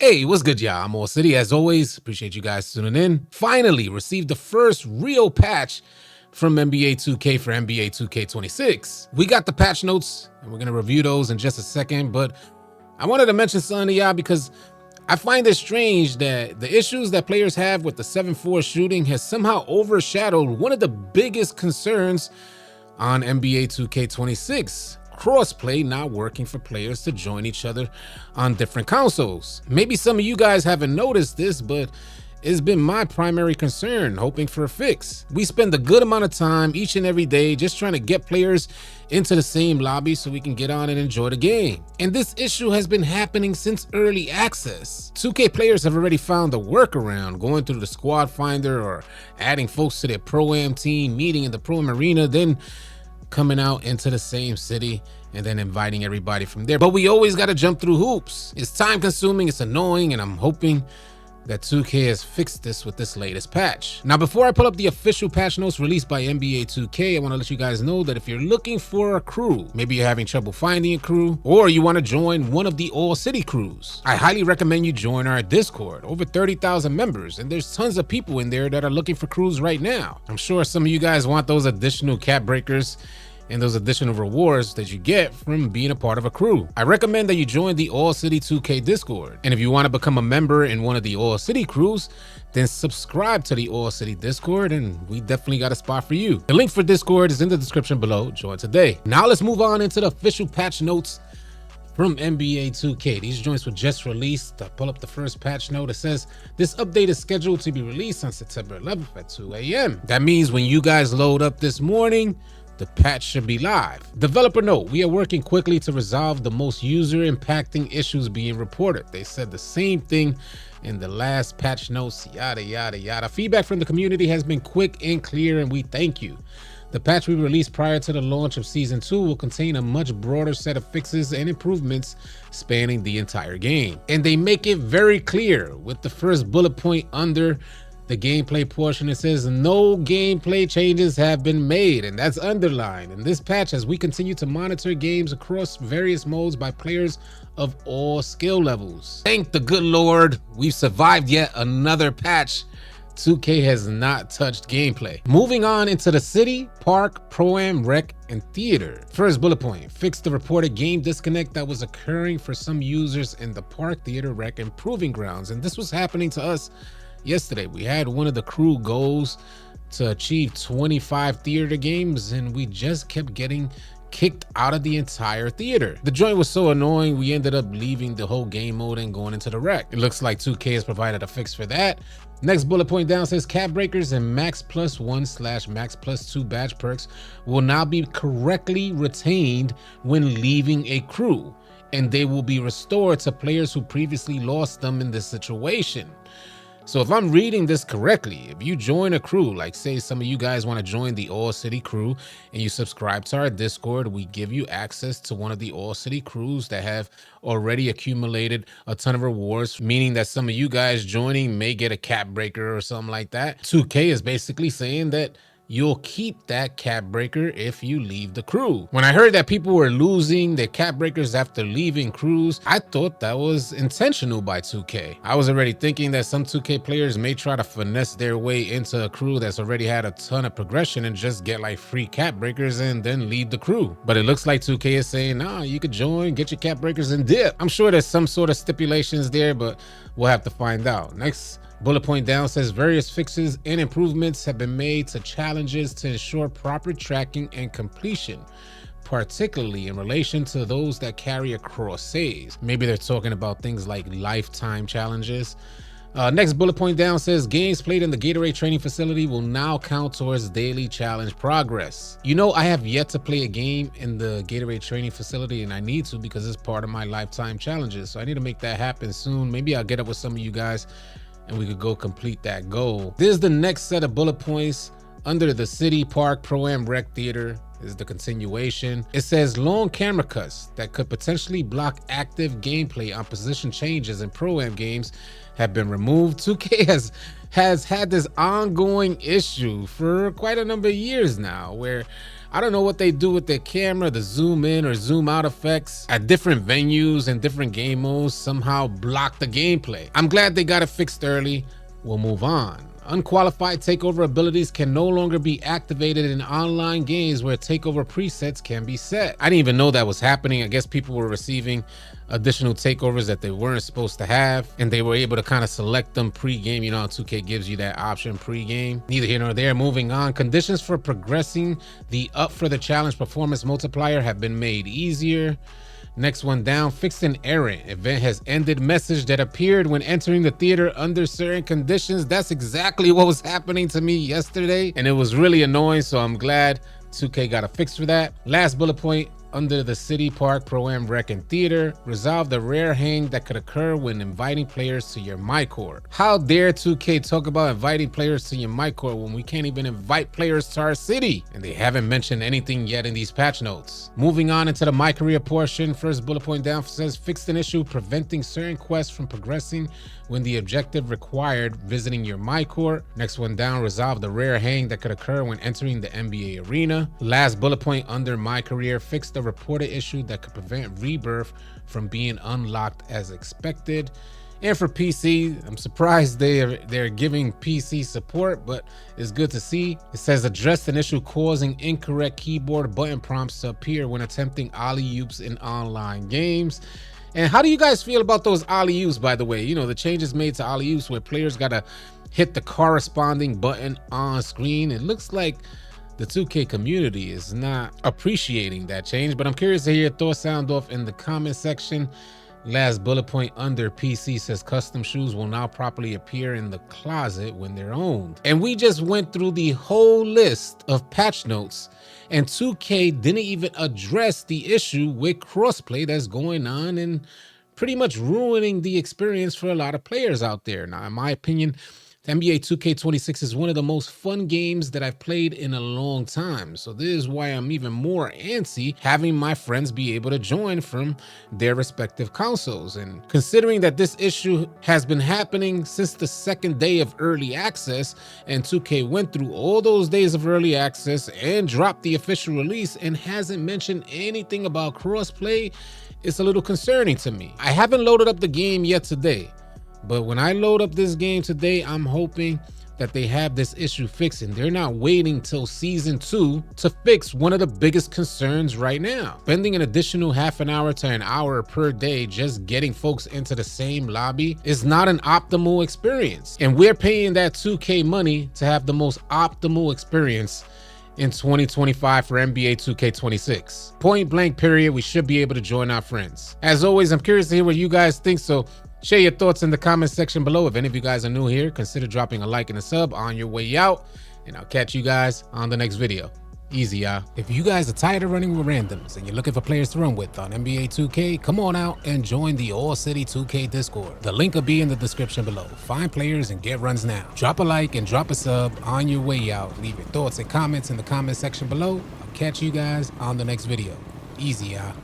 Hey, what's good, y'all? I'm AllCity. As always, appreciate you guys tuning in. Finally received the first real patch from NBA 2K for NBA 2K26. We got the patch notes, and we're going to review those in just a second, but I wanted to mention something to y'all because I find it strange that the issues that players have with the 7-4 shooting has somehow overshadowed one of the biggest concerns on NBA 2K26. Crossplay not working for players to join each other on different consoles. Maybe some of you guys haven't noticed this, but it's been my primary concern, hoping for a fix. We spend a good amount of time each and every day just trying to get players into the same lobby so we can get on and enjoy the game. And this issue has been happening since early access. 2K players have already found a workaround, going through the squad finder or adding folks to their ProAm team, meeting in the ProAm arena, then coming out into the same city and then inviting everybody from there. But we always got to jump through hoops. It's time consuming, it's annoying, and I'm hoping that 2K has fixed this with this latest patch. Now, before I pull up the official patch notes released by NBA 2K, I want to let you guys know that if you're looking for a crew, maybe you're having trouble finding a crew, or you want to join one of the AllCity crews, I highly recommend you join our Discord. Over 30,000 members, and there's tons of people in there that are looking for crews right now. I'm sure some of you guys want those additional cap breakers and those additional rewards that you get from being a part of a crew. I recommend that you join the AllCity 2K Discord. And if you want to become a member in one of the AllCity crews, then subscribe to the AllCity Discord and we definitely got a spot for you. The link for Discord is in the description below. Join today. Now let's move on into the official patch notes from NBA 2K. These joints were just released. I pull up the first patch note. It says, this update is scheduled to be released on September 11th at 2 a.m. That means when you guys load up this morning, the patch should be live. Developer note, we are working quickly to resolve the most user impacting issues being reported. They said the same thing in the last patch notes, yada, yada, yada. Feedback from the community has been quick and clear, and we thank you. The patch we released prior to the launch of Season 2 will contain a much broader set of fixes and improvements spanning the entire game. And they make it very clear with the first bullet point under the gameplay portion. It says no gameplay changes have been made, and that's underlined in this patch as we continue to monitor games across various modes by players of all skill levels. Thank the good Lord, we've survived yet another patch. 2K has not touched gameplay. Moving on into the city, park, pro-am, rec, and theater. First bullet point, fix the reported game disconnect that was occurring for some users in the park, theater, rec, and proving grounds. And this was happening to us yesterday. We had one of the crew goals to achieve 25 theater games, and we just kept getting kicked out of the entire theater. The joint was so annoying, we ended up leaving the whole game mode and going into the rec. It looks like 2K has provided a fix for that. Next bullet point down says cap breakers and max+1/max +2 badge perks will now be correctly retained when leaving a crew, and they will be restored to players who previously lost them in this situation. So if I'm reading this correctly, if you join a crew, like say some of you guys want to join the AllCity crew and you subscribe to our Discord, we give you access to one of the AllCity crews that have already accumulated a ton of rewards, meaning that some of you guys joining may get a cap breaker or something like that. 2K is basically saying that you'll keep that cap breaker if you leave the crew. When I heard that people were losing their cap breakers after leaving crews, I thought that was intentional by 2K. I was already thinking that some 2K players may try to finesse their way into a crew that's already had a ton of progression and just get like free cap breakers and then leave the crew. But it looks like 2K is saying, nah, you could join, get your cap breakers and dip. I'm sure there's some sort of stipulations there, but we'll have to find out. Next bullet point down says various fixes and improvements have been made to challenges to ensure proper tracking and completion, particularly in relation to those that carry across saves. Maybe they're talking about things like lifetime challenges. Next bullet point down says games played in the Gatorade training facility will now count towards daily challenge progress. You know, I have yet to play a game in the Gatorade training facility, and I need to because it's part of my lifetime challenges. So I need to make that happen soon. Maybe I'll get up with some of you guys and we could go complete that goal. This is the next set of bullet points under the city, park, pro-am, rec, theater. Is the continuation. It says long camera cuts that could potentially block active gameplay on position changes in pro-am games have been removed. 2K has had this ongoing issue for quite a number of years now, where I don't know what they do with their camera, the zoom in or zoom out effects at different venues and different game modes somehow block the gameplay. I'm glad they got it fixed early. We'll move on. Unqualified takeover abilities can no longer be activated in online games where takeover presets can be set. I didn't even know that was happening. I guess people were receiving additional takeovers that they weren't supposed to have, and they were able to kind of select them pre-game. You know how 2K gives you that option pre-game. Neither here nor there. Moving on. Conditions for progressing the Up for the Challenge performance multiplier have been made easier. Next one down, fixed an error. Event has ended message that appeared when entering the theater under certain conditions. That's exactly what was happening to me yesterday, and it was really annoying, so I'm glad 2K got a fix for that. Last bullet point, under the City Park ProAm Rec and Theater, resolve the rare hang that could occur when inviting players to your MyCareer. How dare 2K talk about inviting players to your MyCareer when we can't even invite players to our city? And they haven't mentioned anything yet in these patch notes. Moving on into the MyCareer portion, first bullet point down says fixed an issue preventing certain quests from progressing when the objective required visiting your MyCareer. Next one down, resolve the rare hang that could occur when entering the NBA arena. Last bullet point under MyCareer, fixed the reported issue that could prevent rebirth from being unlocked as expected. And for PC, I'm surprised they're giving PC support, but it's good to see. It says address an issue causing incorrect keyboard button prompts to appear when attempting alley-oops in online games. And how do you guys feel about those alley-oops, by the way? You know, the changes made to alley-oops where players gotta hit the corresponding button on screen. It looks like the 2K community is not appreciating that change, but I'm curious to hear your thoughts. Sound off in the comment section. Last bullet point under PC says custom shoes will now properly appear in the closet when they're owned. And we just went through the whole list of patch notes, and 2K didn't even address the issue with crossplay that's going on and pretty much ruining the experience for a lot of players out there. Now, in my opinion, NBA 2K26 is one of the most fun games that I've played in a long time. So this is why I'm even more antsy having my friends be able to join from their respective consoles. And considering that this issue has been happening since the second day of early access, and 2K went through all those days of early access and dropped the official release and hasn't mentioned anything about crossplay, it's a little concerning to me. I haven't loaded up the game yet today, but when I load up this game today, I'm hoping that they have this issue fixed, and they're not waiting till season 2 to fix one of the biggest concerns right now. Spending an additional half an hour to an hour per day just getting folks into the same lobby is not an optimal experience. And we're paying that 2K money to have the most optimal experience in 2025 for NBA 2K26. Point blank period, we should be able to join our friends. As always, I'm curious to hear what you guys think, so share your thoughts in the comment section below. If any of you guys are new here, consider dropping a like and a sub on your way out, and I'll catch you guys on the next video. Easy, y'all. If you guys are tired of running with randoms and you're looking for players to run with on NBA 2K, come on out and join the AllCity 2K Discord. The link will be in the description below. Find players and get runs now. Drop a like and drop a sub on your way out. Leave your thoughts and comments in the comment section below. I'll catch you guys on the next video. Easy, y'all.